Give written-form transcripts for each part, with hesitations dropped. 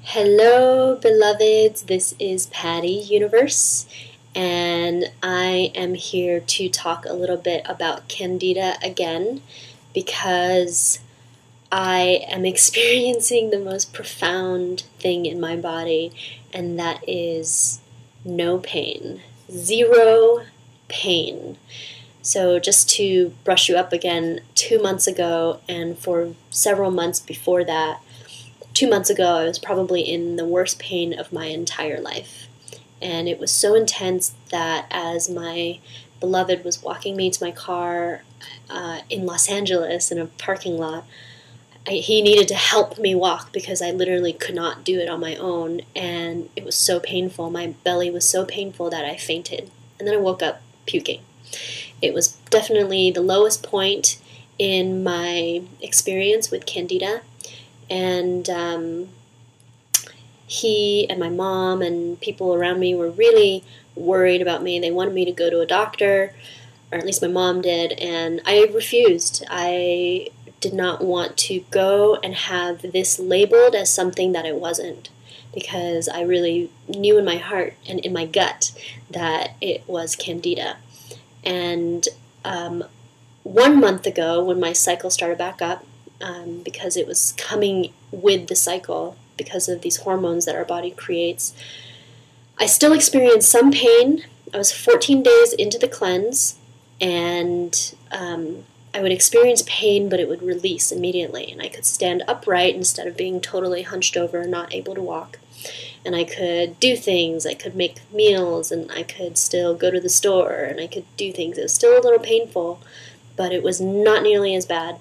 Hello, beloveds. This is Patty Universe, and I am here to talk a little bit about Candida again because I am experiencing the most profound thing in my body, and that is no pain. Zero pain. So just to brush you up again, 2 months ago and for several months before that, 2 months ago, I was probably in the worst pain of my entire life. And it was so intense that as my beloved was walking me to my car in Los Angeles in a parking lot, he needed to help me walk because I literally could not do it on my own. And it was so painful. My belly was so painful that I fainted. And then I woke up puking. It was definitely the lowest point in my experience with Candida. And he and my mom and people around me were really worried about me. They wanted me to go to a doctor, or at least my mom did, and I refused. I did not want to go and have this labeled as something that it wasn't, because I really knew in my heart and in my gut that it was Candida. And 1 month ago, when my cycle started back up, because it was coming with the cycle because of these hormones that our body creates, I still experienced some pain. I was 14 days into the cleanse, and I would experience pain, but it would release immediately, and I could stand upright instead of being totally hunched over and not able to walk. And I could do things, I could make meals, and I could still go to the store, and I could do things. It was still a little painful, but it was not nearly as bad.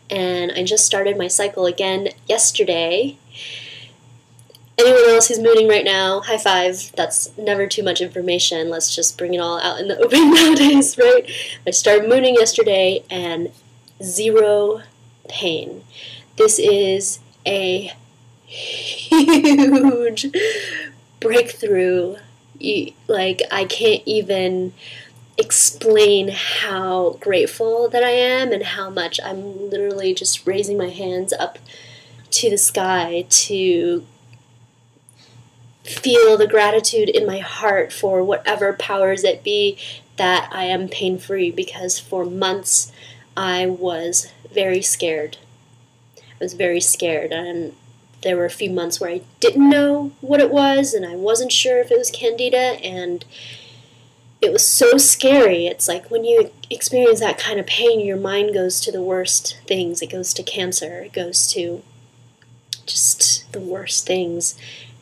And I just started my cycle again yesterday. Anyone else who's mooning right now, high five. That's never too much information. Let's just bring it all out in the open nowadays, right? I started mooning yesterday and zero pain. This is a huge breakthrough. I can't even explain how grateful that I am and how much I'm literally just raising my hands up to the sky to feel the gratitude in my heart for whatever powers it be that I am pain-free, because for months I was very scared. I was very scared, and there were a few months where I didn't know what it was, and I wasn't sure if it was Candida, and it was so scary. It's like when you experience that kind of pain, your mind goes to the worst things. It goes to cancer. It goes to just the worst things.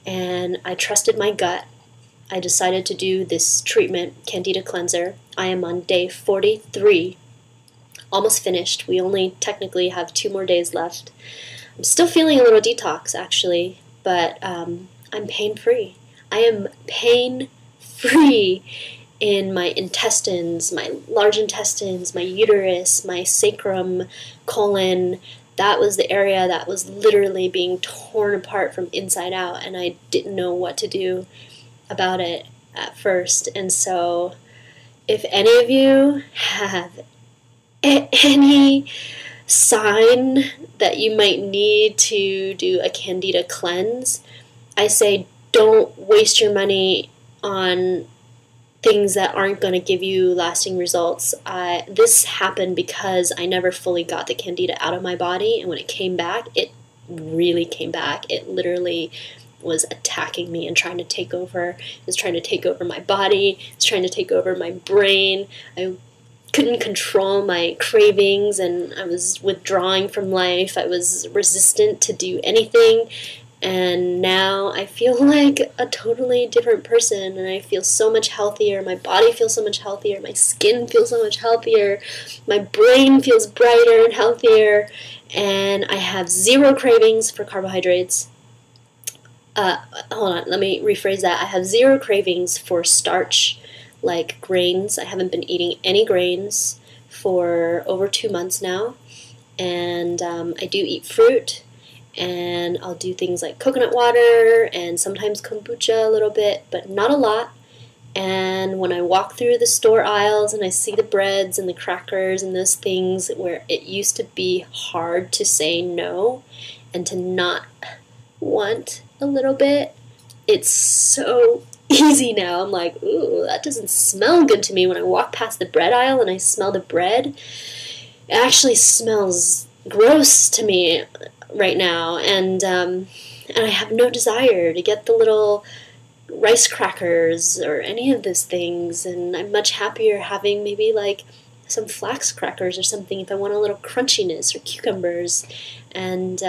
And I trusted my gut. I decided to do this treatment, Candida Cleanser. I am on day 43, almost finished. We only technically have 2 more days left. I'm still feeling a little detox, actually, but I'm pain-free. I am pain-free in my intestines, my large intestines, my uterus, my sacrum, colon. That was the area that was literally being torn apart from inside out, and I didn't know what to do about it at first. And so if any of you have any sign that you might need to do a Candida cleanse, I say don't waste your money on things that aren't going to give you lasting results. This happened because I never fully got the Candida out of my body, and when it came back, it really came back. It literally was attacking me and trying to take over. It was trying to take over my body. It was trying to take over my brain. I couldn't control my cravings, and I was withdrawing from life. I was resistant to do anything. And now I feel like a totally different person, and I feel so much healthier. My body feels so much healthier. My skin feels so much healthier. My brain feels brighter and healthier. And I have zero cravings for carbohydrates. Hold on, let me rephrase that. I have zero cravings for starch, like grains. I haven't been eating any grains for over 2 months now. And I do eat fruit. And I'll do things like coconut water and sometimes kombucha a little bit, but not a lot. And when I walk through the store aisles and I see the breads and the crackers and those things where it used to be hard to say no and to not want a little bit. It's so easy now. I'm like, ooh, that doesn't smell good to me. When I walk past the bread aisle and I smell the bread, it actually smells gross to me right now, and I have no desire to get the little rice crackers or any of those things, and I'm much happier having maybe like some flax crackers or something if I want a little crunchiness, or cucumbers, and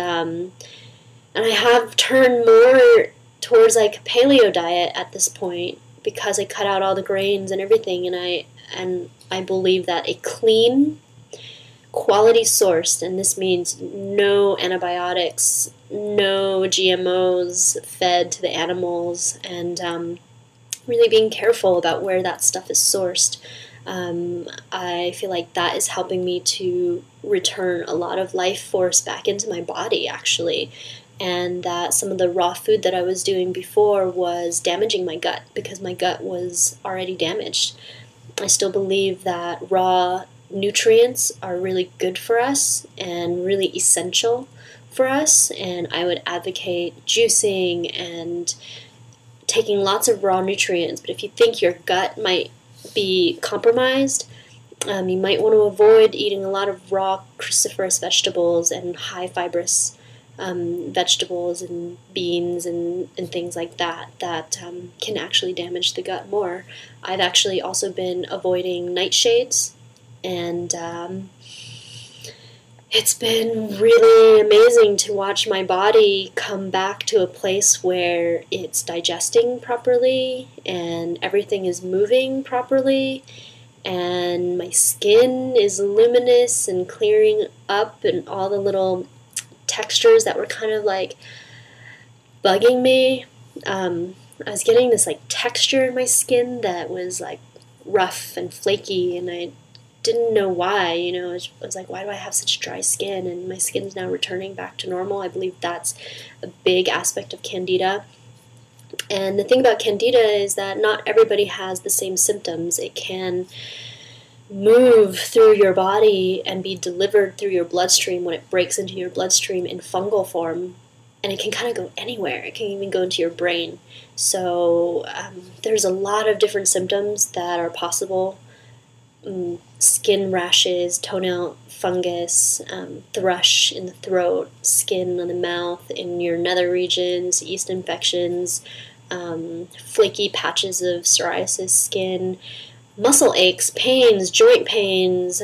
I have turned more towards like paleo diet at this point because I cut out all the grains and everything, and I believe that a clean, quality sourced, and this means no antibiotics, no GMOs fed to the animals, and really being careful about where that stuff is sourced. I feel like that is helping me to return a lot of life force back into my body, actually, and that some of the raw food that I was doing before was damaging my gut because my gut was already damaged. I still believe that raw nutrients are really good for us and really essential for us, and I would advocate juicing and taking lots of raw nutrients. But if you think your gut might be compromised, you might want to avoid eating a lot of raw cruciferous vegetables and high fibrous vegetables and beans and things like that can actually damage the gut more. I've actually also been avoiding nightshades, and it's been really amazing to watch my body come back to a place where it's digesting properly and everything is moving properly, and my skin is luminous and clearing up, and all the little textures that were kind of like bugging me. I was getting this like texture in my skin that was like rough and flaky, and I didn't know why. I was like, why do I have such dry skin? And my skin's now returning back to normal. I believe that's a big aspect of Candida. And the thing about Candida is that not everybody has the same symptoms. It can move through your body and be delivered through your bloodstream when it breaks into your bloodstream in fungal form, and it can kind of go anywhere. It can even go into your brain. So there's a lot of different symptoms that are possible. Skin rashes, toenail fungus, thrush in the throat, skin on the mouth, in your nether regions, yeast infections, flaky patches of psoriasis skin, muscle aches, pains, joint pains,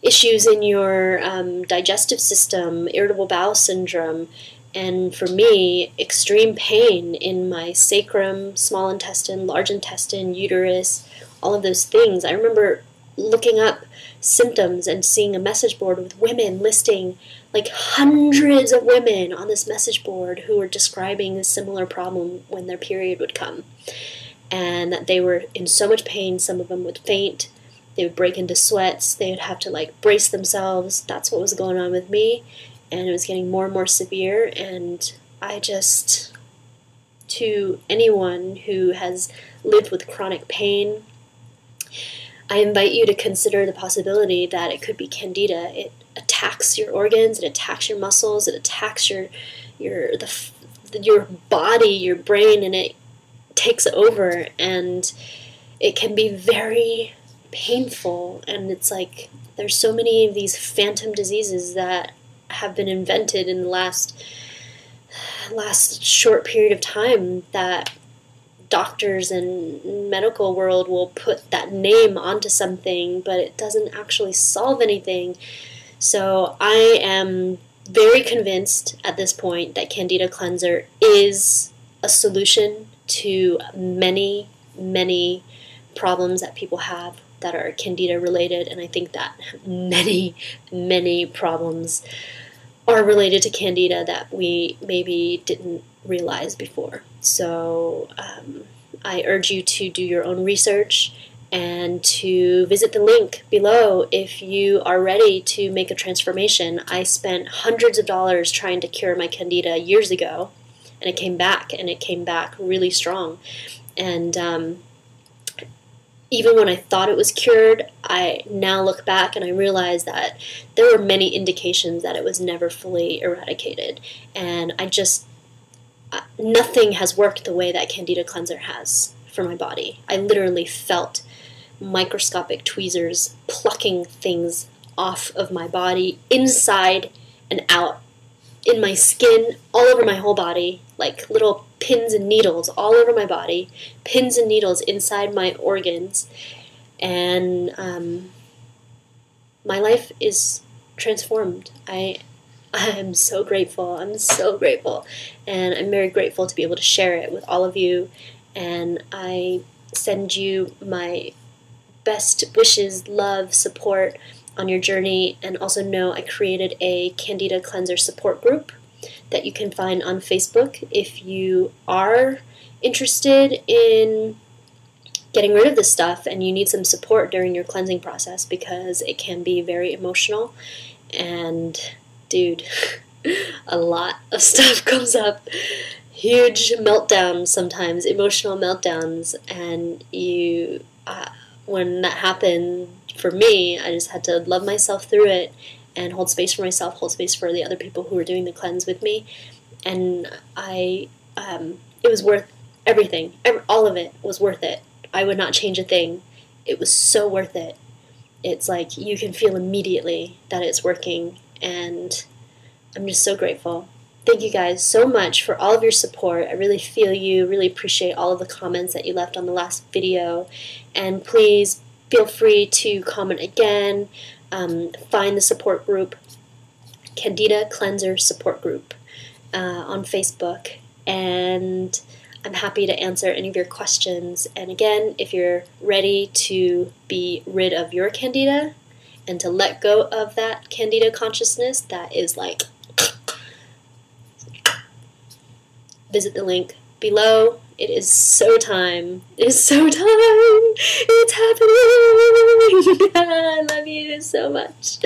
issues in your digestive system, irritable bowel syndrome, and for me, extreme pain in my sacrum, small intestine, large intestine, uterus, all of those things. I remember looking up symptoms and seeing a message board with women listing, like hundreds of women on this message board who were describing a similar problem when their period would come. And that they were in so much pain, some of them would faint, they would break into sweats, they would have to like brace themselves. That's what was going on with me, and it was getting more and more severe. And I just, to anyone who has lived with chronic pain, I invite you to consider the possibility that it could be Candida. It attacks your organs, it attacks your muscles, it attacks your body, your brain, and it takes over, and it can be very painful. And it's like there's so many of these phantom diseases that have been invented in the last short period of time that doctors and medical world will put that name onto something, but it doesn't actually solve anything. So I am very convinced at this point that Candida Cleanser is a solution to many, many problems that people have that are Candida related, and I think that many, many problems are related to Candida that we maybe didn't realize before. So I urge you to do your own research and to visit the link below if you are ready to make a transformation. I spent hundreds of dollars trying to cure my Candida years ago, and it came back really strong. And even when I thought it was cured, I now look back and I realize that there were many indications that it was never fully eradicated. And nothing has worked the way that Candida cleanser has for my body. I literally felt microscopic tweezers plucking things off of my body, inside and out, in my skin, all over my whole body, like little pins and needles all over my body, pins and needles inside my organs, and my life is transformed. I'm so grateful. I'm so grateful, and I'm very grateful to be able to share it with all of you, and I send you my best wishes, love, support on your journey, and also know I created a Candida cleanser support group that you can find on Facebook if you are interested in getting rid of this stuff and you need some support during your cleansing process, because it can be very emotional. And dude, a lot of stuff comes up, huge meltdowns sometimes, emotional meltdowns, and when that happened for me, I just had to love myself through it and hold space for myself, hold space for the other people who were doing the cleanse with me, and it was worth everything. All of it was worth it. I would not change a thing. It was so worth it. It's like you can feel immediately that it's working, and I'm just so grateful. Thank you guys so much for all of your support. I really feel you, really appreciate all of the comments that you left on the last video, and please feel free to comment again. Find the support group, Candida Cleanser Support Group, on Facebook, and I'm happy to answer any of your questions. And again, if you're ready to be rid of your Candida and to let go of that Candida consciousness that is like, visit the link below. It is so time. It is so time. It's happening. I love you so much.